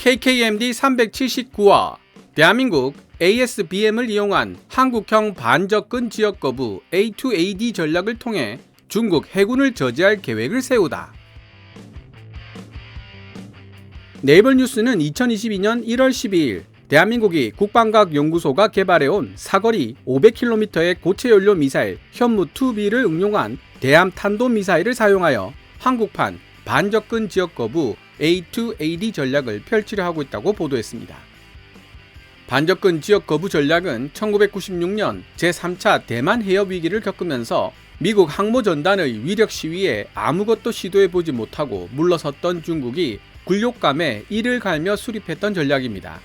KKMD-379와 대한민국 ASBM을 이용한 한국형 반접근 지역 거부 A2AD 전략을 통해 중국 해군을 저지할 계획을 세우다. 네이버 뉴스는 2022년 1월 12일 대한민국이 국방과학연구소가 개발해온 사거리 500km의 고체연료 미사일 현무2B를 응용한 대함 탄도미사일을 사용하여 한국판 반접근 지역 거부 A2AD 전략을 펼치려 하고 있다고 보도했습니다. 반접근 지역 거부 전략은 1996년 제3차 대만 해협 위기를 겪으면서 미국 항모전단의 위력 시위에 아무것도 시도해보지 못하고 물러섰던 중국이 굴욕감에 이를 갈며 수립했던 전략입니다.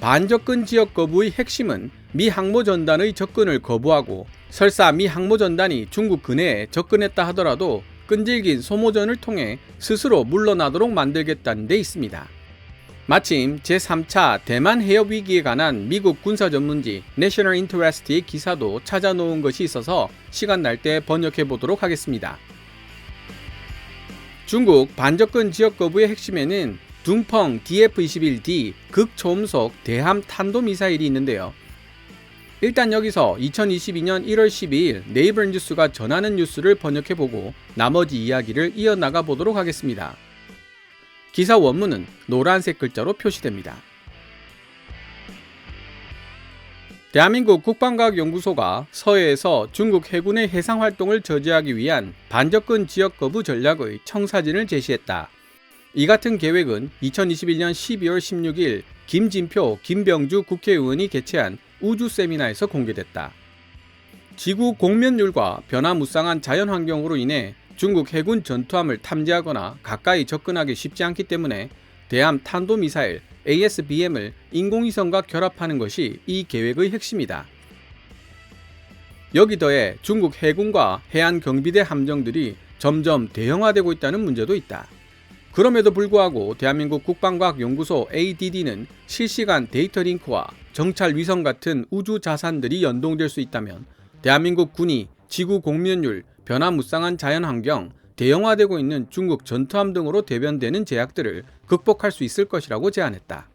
반접근 지역 거부의 핵심은 미 항모전단의 접근을 거부하고 설사 미 항모전단이 중국 근해에 접근했다 하더라도 끈질긴 소모전을 통해 스스로 물러나도록 만들겠다는 데 있습니다. 마침 제3차 대만 해협 위기에 관한 미국 군사 전문지 내셔널 인터레스트의 기사도 찾아놓은 것이 있어서 시간 날 때 번역해 보도록 하겠습니다. 중국 반접근 지역 거부의 핵심에는 둥펑 DF-21D 극초음속 대함 탄도미사일이 있는데요. 일단 여기서 2022년 1월 12일 네이버 뉴스가 전하는 뉴스를 번역해보고 나머지 이야기를 이어나가 보도록 하겠습니다. 기사 원문은 노란색 글자로 표시됩니다. 대한민국 국방과학연구소가 서해에서 중국 해군의 해상활동을 저지하기 위한 반접근 지역 거부 전략의 청사진을 제시했다. 이 같은 계획은 2021년 12월 16일 김진표, 김병주 국회의원이 개최한 우주 세미나에서 공개됐다. 지구 공면율과 변화무쌍한 자연환경으로 인해 중국 해군 전투함을 탐지하거나 가까이 접근하기 쉽지 않기 때문에 대함 탄도미사일 ASBM을 인공위성과 결합하는 것이 이 계획의 핵심이다. 여기 더해 중국 해군과 해안경비대 함정들이 점점 대형화되고 있다는 문제도 있다. 그럼에도 불구하고 대한민국 국방과학연구소 ADD는 실시간 데이터 링크와 정찰 위성 같은 우주 자산들이 연동될 수 있다면 대한민국 군이 지구 공면율, 변화무쌍한 자연환경, 대형화되고 있는 중국 전투함 등으로 대변되는 제약들을 극복할 수 있을 것이라고 제안했다.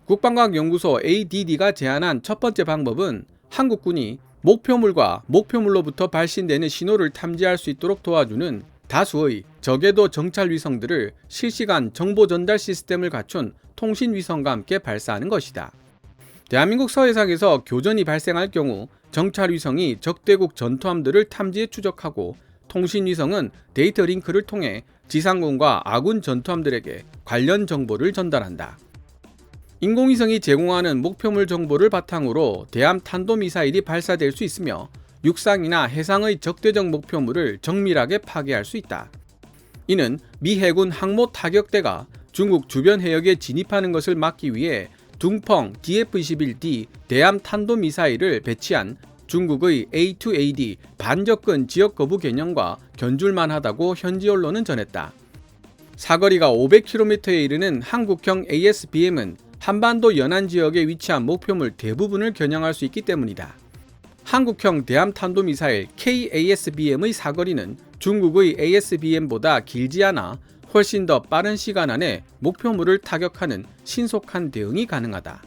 국방과학연구소 ADD가 제안한 첫 번째 방법은 한국군이 목표물과 목표물로부터 발신되는 신호를 탐지할 수 있도록 도와주는 다수의 저궤도 정찰 위성들을 실시간 정보 전달 시스템을 갖춘 통신 위성과 함께 발사하는 것이다. 대한민국 서해상에서 교전이 발생할 경우 정찰 위성이 적대국 전투함들을 탐지해 추적하고 통신 위성은 데이터 링크를 통해 지상군과 아군 전투함들에게 관련 정보를 전달한다. 인공위성이 제공하는 목표물 정보를 바탕으로 대함 탄도미사일이 발사될 수 있으며 육상이나 해상의 적대적 목표물을 정밀하게 파괴할 수 있다. 이는 미 해군 항모 타격대가 중국 주변 해역에 진입하는 것을 막기 위해 둥펑 DF-21D 대함 탄도미사일을 배치한 중국의 A2AD 반접근 지역 거부 개념과 견줄만 하다고 현지 언론은 전했다. 사거리가 500km에 이르는 한국형 ASBM은 한반도 연안 지역에 위치한 목표물 대부분을 겨냥할 수 있기 때문이다. 한국형 대함 탄도미사일 KASBM의 사거리는 중국의 ASBM보다 길지 않아 훨씬 더 빠른 시간 안에 목표물을 타격하는 신속한 대응이 가능하다.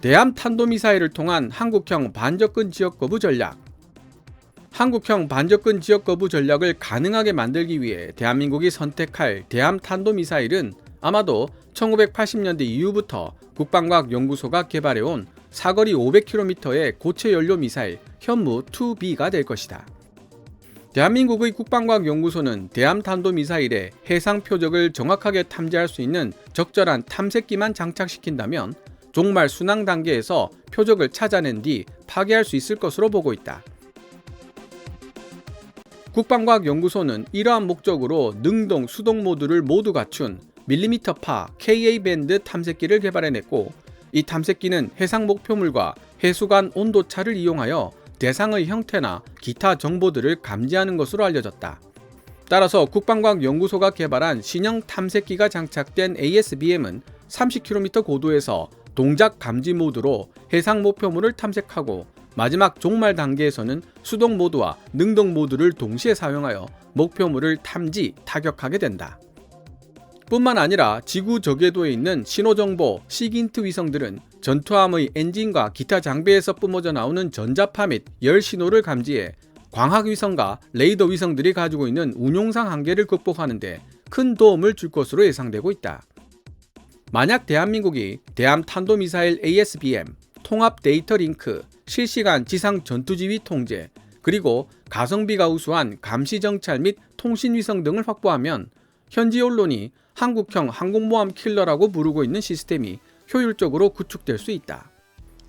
대함 탄도미사일을 통한 한국형 반접근 지역 거부 전략. 한국형 반접근 지역 거부 전략을 가능하게 만들기 위해 대한민국이 선택할 대함 탄도미사일은 아마도 1980년대 이후부터 국방과학연구소가 개발해온 사거리 500km의 고체연료 미사일 현무2B가 될 것이다. 대한민국의 국방과학연구소는 대함 탄도미사일의 해상 표적을 정확하게 탐지할 수 있는 적절한 탐색기만 장착시킨다면 종말 순항 단계에서 표적을 찾아낸 뒤 파괴할 수 있을 것으로 보고 있다. 국방과학연구소는 이러한 목적으로 능동, 수동 모드를 모두 갖춘 밀리미터파 KA-밴드 탐색기를 개발해냈고 이 탐색기는 해상 목표물과 해수 간 온도차를 이용하여 대상의 형태나 기타 정보들을 감지하는 것으로 알려졌다. 따라서 국방과학연구소가 개발한 신형 탐색기가 장착된 ASBM은 30km 고도에서 동작 감지 모드로 해상 목표물을 탐색하고 마지막 종말 단계에서는 수동 모드와 능동 모드를 동시에 사용하여 목표물을 탐지, 타격하게 된다. 뿐만 아니라 지구 저궤도에 있는 신호정보 시긴트 위성들은 전투함의 엔진과 기타 장비에서 뿜어져 나오는 전자파 및 열 신호를 감지해 광학위성과 레이더 위성들이 가지고 있는 운용상 한계를 극복하는 데 큰 도움을 줄 것으로 예상되고 있다. 만약 대한민국이 대함탄도미사일 ASBM, 통합 데이터 링크, 실시간 지상 전투지휘 통제, 그리고 가성비가 우수한 감시 정찰 및 통신위성 등을 확보하면 현지 언론이 한국형 항공모함 킬러라고 부르고 있는 시스템이 효율적으로 구축될 수 있다.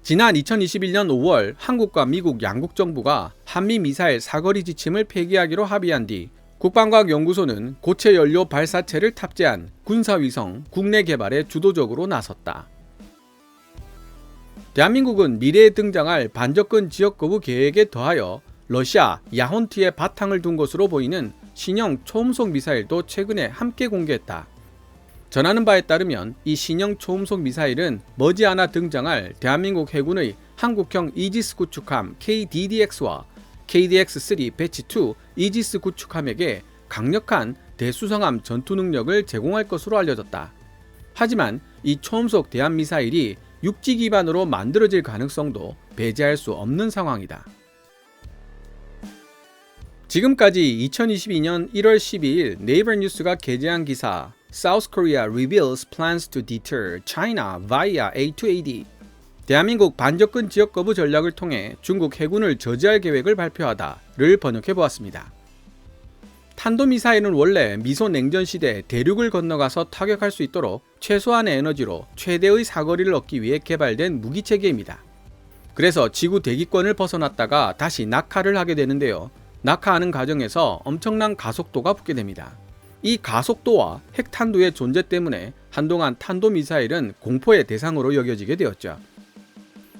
지난 2021년 5월 한국과 미국 양국 정부가 한미 미사일 사거리 지침을 폐기하기로 합의한 뒤 국방과학연구소는 고체 연료 발사체를 탑재한 군사위성 국내 개발에 주도적으로 나섰다. 대한민국은 미래에 등장할 반접근 지역 거부 계획에 더하여 러시아 야혼트의 바탕을 둔 것으로 보이는 신형 초음속 미사일도 최근에 함께 공개했다. 전하는 바에 따르면 이 신형 초음속 미사일은 머지않아 등장할 대한민국 해군의 한국형 이지스 구축함 KDDX와 KDX-3 배치 2 이지스 구축함에게 강력한 대수성함 전투 능력을 제공할 것으로 알려졌다. 하지만 이 초음속 대함미사일이 육지 기반으로 만들어질 가능성도 배제할 수 없는 상황이다. 지금까지 2022년 1월 12일 네이버 뉴스가 게재한 기사 South Korea reveals plans to deter China via A2AD. 대한민국 반접근 지역 거부 전략을 통해 중국 해군을 저지할 계획을 발표하다를 번역해 보았습니다. 탄도미사일은 원래 미소 냉전 시대 대륙을 건너가서 타격할 수 있도록 최소한의 에너지로 최대의 사거리를 얻기 위해 개발된 무기체계입니다. 그래서 지구 대기권을 벗어났다가 다시 낙하를 하게 되는데요. 낙하하는 과정에서 엄청난 가속도가 붙게 됩니다. 이 가속도와 핵탄두의 존재 때문에 한동안 탄도미사일은 공포의 대상으로 여겨지게 되었죠.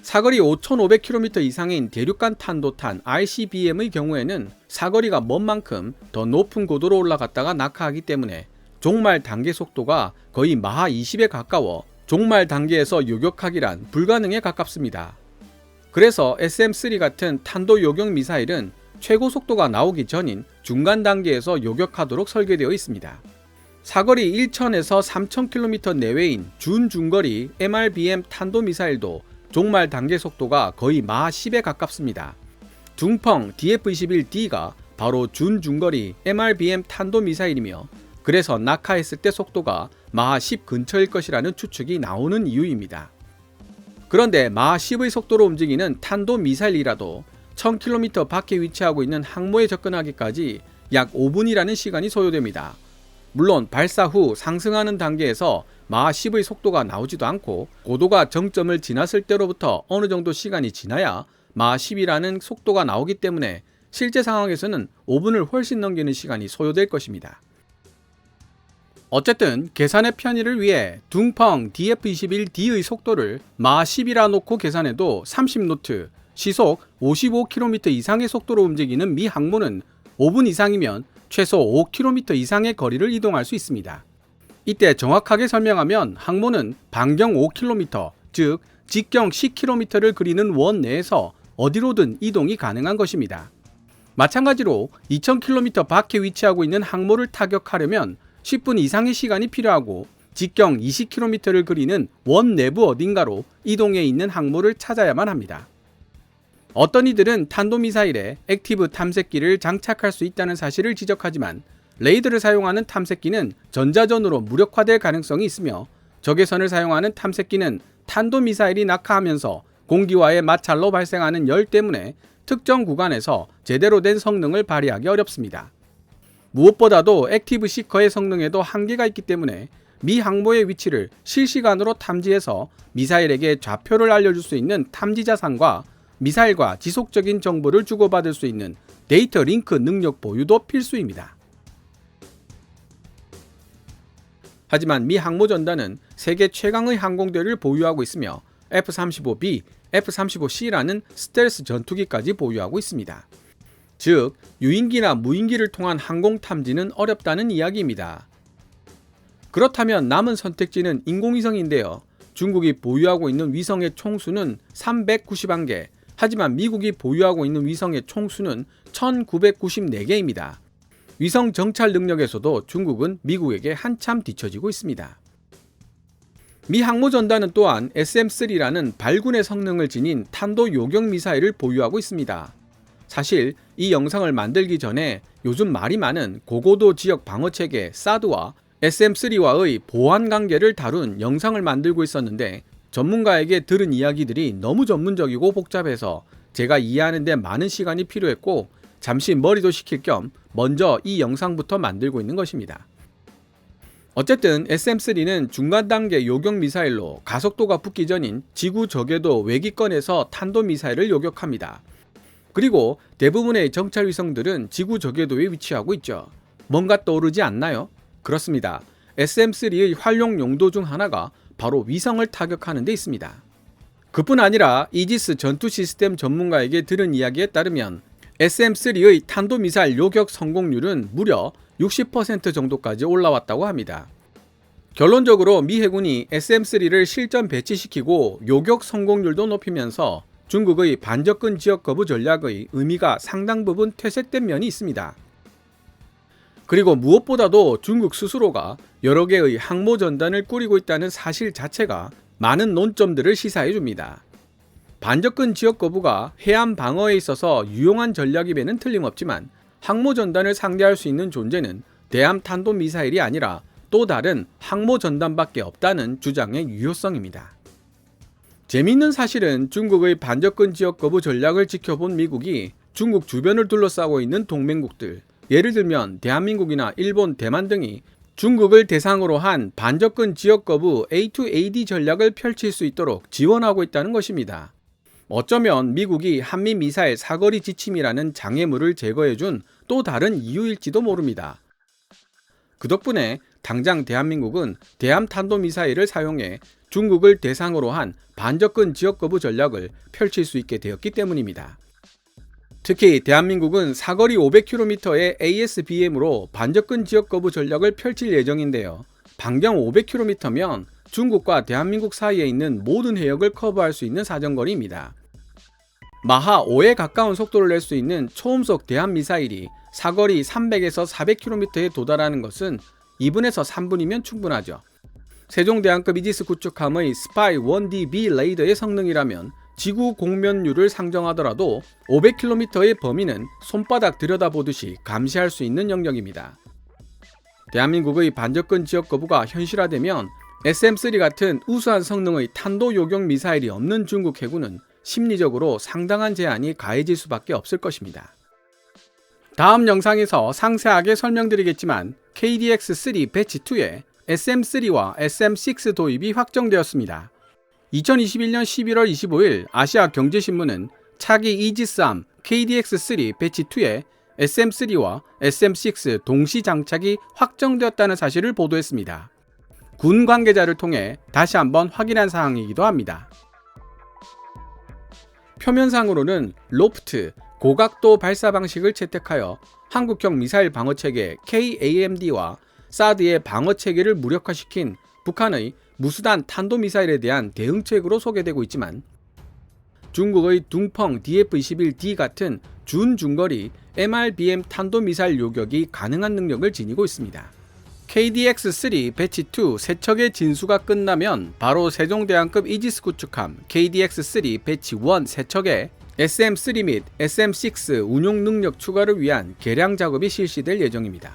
사거리 5,500km 이상인 대륙간 탄도탄 ICBM의 경우에는 사거리가 먼 만큼 더 높은 고도로 올라갔다가 낙하하기 때문에 종말 단계 속도가 거의 마하 20에 가까워 종말 단계에서 요격하기란 불가능에 가깝습니다. 그래서 SM-3 같은 탄도 요격 미사일은 최고 속도가 나오기 전인 중간 단계에서 요격하도록 설계되어 있습니다. 사거리 1,000에서 3,000km 내외인 준중거리 MRBM 탄도미사일도 종말 단계 속도가 거의 마하 10에 가깝습니다. 둥펑 DF-21D가 바로 준중거리 MRBM 탄도미사일이며 그래서 낙하했을 때 속도가 마하 10 근처일 것이라는 추측이 나오는 이유입니다. 그런데 마하 10의 속도로 움직이는 탄도미사일이라도 1000km 밖에 위치하고 있는 항모에 접근하기까지 약 5분이라는 시간이 소요됩니다. 물론 발사 후 상승하는 단계에서 마하 10의 속도가 나오지도 않고 고도가 정점을 지났을 때로부터 어느 정도 시간이 지나야 마하 10이라는 속도가 나오기 때문에 실제 상황에서는 5분을 훨씬 넘기는 시간이 소요될 것입니다. 어쨌든 계산의 편의를 위해 둥펑 DF-21D의 속도를 마하 10이라 놓고 계산해도 30노트, 시속 55km 이상의 속도로 움직이는 미 항모는 5분 이상이면 최소 5km 이상의 거리를 이동할 수 있습니다. 이때 정확하게 설명하면 항모는 반경 5km, 즉 직경 10km를 그리는 원 내에서 어디로든 이동이 가능한 것입니다. 마찬가지로 2000km 밖에 위치하고 있는 항모를 타격하려면 10분 이상의 시간이 필요하고 직경 20km를 그리는 원 내부 어딘가로 이동해 있는 항모를 찾아야만 합니다. 어떤 이들은 탄도미사일에 액티브 탐색기를 장착할 수 있다는 사실을 지적하지만 레이더를 사용하는 탐색기는 전자전으로 무력화될 가능성이 있으며 적외선을 사용하는 탐색기는 탄도미사일이 낙하하면서 공기와의 마찰로 발생하는 열 때문에 특정 구간에서 제대로 된 성능을 발휘하기 어렵습니다. 무엇보다도 액티브 시커의 성능에도 한계가 있기 때문에 미 항모의 위치를 실시간으로 탐지해서 미사일에게 좌표를 알려줄 수 있는 탐지자산과 미사일과 지속적인 정보를 주고받을 수 있는 데이터 링크 능력 보유도 필수입니다. 하지만 미 항모전단은 세계 최강의 항공대를 보유하고 있으며 F-35B, F-35C라는 스텔스 전투기까지 보유하고 있습니다. 즉, 유인기나 무인기를 통한 항공 탐지는 어렵다는 이야기입니다. 그렇다면 남은 선택지는 인공위성인데요. 중국이 보유하고 있는 위성의 총수는 391개, 하지만 미국이 보유하고 있는 위성의 총수는 1994개입니다. 위성 정찰 능력에서도 중국은 미국에게 한참 뒤처지고 있습니다. 미 항모전단은 또한 SM-3라는 발군의 성능을 지닌 탄도 요격 미사일을 보유하고 있습니다. 사실 이 영상을 만들기 전에 요즘 말이 많은 고고도 지역 방어체계 사드와 SM-3와의 보안 관계를 다룬 영상을 만들고 있었는데 전문가에게 들은 이야기들이 너무 전문적이고 복잡해서 제가 이해하는 데 많은 시간이 필요했고 잠시 머리도 식힐 겸 먼저 이 영상부터 만들고 있는 것입니다. 어쨌든 SM-3는 중간 단계 요격 미사일로 가속도가 붙기 전인 지구 저궤도 외기권에서 탄도미사일을 요격합니다. 그리고 대부분의 정찰 위성들은 지구 저궤도에 위치하고 있죠. 뭔가 떠오르지 않나요? 그렇습니다. SM-3의 활용 용도 중 하나가 바로 위성을 타격하는 데 있습니다. 그뿐 아니라 이지스 전투 시스템 전문가에게 들은 이야기에 따르면 SM-3의 탄도미사일 요격 성공률은 무려 60% 정도까지 올라왔다고 합니다. 결론적으로 미 해군이 SM-3를 실전 배치시키고 요격 성공률도 높이면서 중국의 반접근 지역 거부 전략의 의미가 상당 부분 퇴색된 면이 있습니다. 그리고 무엇보다도 중국 스스로가 여러 개의 항모 전단을 꾸리고 있다는 사실 자체가 많은 논점들을 시사해 줍니다. 반접근 지역 거부가 해안 방어에 있어서 유용한 전략임에는 틀림없지만 항모 전단을 상대할 수 있는 존재는 대함 탄도 미사일이 아니라 또 다른 항모 전단밖에 없다는 주장의 유효성입니다. 재미있는 사실은 중국의 반접근 지역 거부 전략을 지켜본 미국이 중국 주변을 둘러싸고 있는 동맹국들, 예를 들면 대한민국이나 일본, 대만 등이 중국을 대상으로 한 반접근 지역 거부 A2AD 전략을 펼칠 수 있도록 지원하고 있다는 것입니다. 어쩌면 미국이 한미 미사일 사거리 지침이라는 장애물을 제거해준 또 다른 이유일지도 모릅니다. 그 덕분에 당장 대한민국은 대함 탄도미사일을 사용해 중국을 대상으로 한 반접근 지역 거부 전략을 펼칠 수 있게 되었기 때문입니다. 특히 대한민국은 사거리 500km의 ASBM으로 반접근 지역 거부 전략을 펼칠 예정인데요. 반경 500km면 중국과 대한민국 사이에 있는 모든 해역을 커버할 수 있는 사정거리입니다. 마하 5에 가까운 속도를 낼 수 있는 초음속 대함미사일이 사거리 300에서 400km에 도달하는 것은 2분에서 3분이면 충분하죠. 세종대왕급 이지스 구축함의 스파이 1DB 레이더의 성능이라면 지구 공면율을 상정하더라도 500km의 범위는 손바닥 들여다보듯이 감시할 수 있는 영역입니다. 대한민국의 반접근 지역 거부가 현실화되면 SM-3 같은 우수한 성능의 탄도 요격 미사일이 없는 중국 해군은 심리적으로 상당한 제한이 가해질 수밖에 없을 것입니다. 다음 영상에서 상세하게 설명드리겠지만 KDX-3 배치 2에 SM-3와 SM-6 도입이 확정되었습니다. 2021년 11월 25일 아시아 경제신문은 차기 이지스함 KDX-3 배치 2에 SM-3와 SM-6 동시 장착이 확정되었다는 사실을 보도했습니다. 군 관계자를 통해 다시 한번 확인한 사항이기도 합니다. 표면상으로는 로프트, 고각도 발사 방식을 채택하여 한국형 미사일 방어체계 KAMD와 사드의 방어체계를 무력화시킨 북한의 무수단 탄도미사일에 대한 대응책으로 소개되고 있지만 중국의 둥펑 DF-21D 같은 준중거리 MRBM 탄도미사일 요격이 가능한 능력을 지니고 있습니다. KDX-3 배치 2 세 척의 진수가 끝나면 바로 세종대왕급 이지스 구축함 KDX-3 배치 1 세 척의 SM-3 및 SM-6 운용 능력 추가를 위한 개량 작업이 실시될 예정입니다.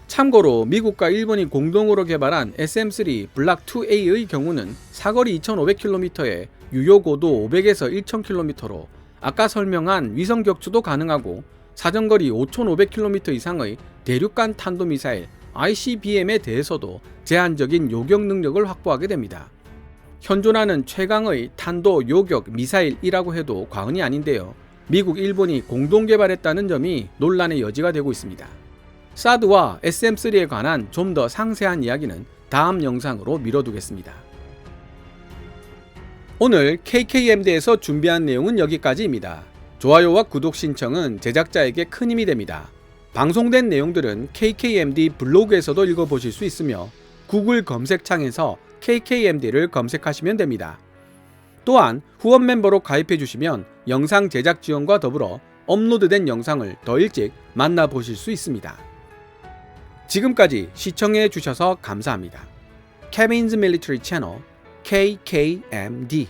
참고로 미국과 일본이 공동으로 개발한 SM-3 블락 2A의 경우는 사거리 2500km에 유효고도 500에서 1000km로 아까 설명한 위성 격추도 가능하고 사정거리 5500km 이상의 대륙간 탄도미사일 ICBM에 대해서도 제한적인 요격 능력을 확보하게 됩니다. 현존하는 최강의 탄도 요격 미사일이라고 해도 과언이 아닌데요. 미국, 일본이 공동 개발했다는 점이 논란의 여지가 되고 있습니다. 사드와 SM-3에 관한 좀 더 상세한 이야기는 다음 영상으로 미뤄두겠습니다. 오늘 KKMD에서 준비한 내용은 여기까지입니다. 좋아요와 구독 신청은 제작자에게 큰 힘이 됩니다. 방송된 내용들은 KKMD 블로그에서도 읽어보실 수 있으며 구글 검색창에서 KKMD를 검색하시면 됩니다. 또한 후원 멤버로 가입해 주시면 영상 제작 지원과 더불어 업로드된 영상을 더 일찍 만나보실 수 있습니다. 지금까지 시청해 주셔서 감사합니다. Kevin's Military Channel KKMD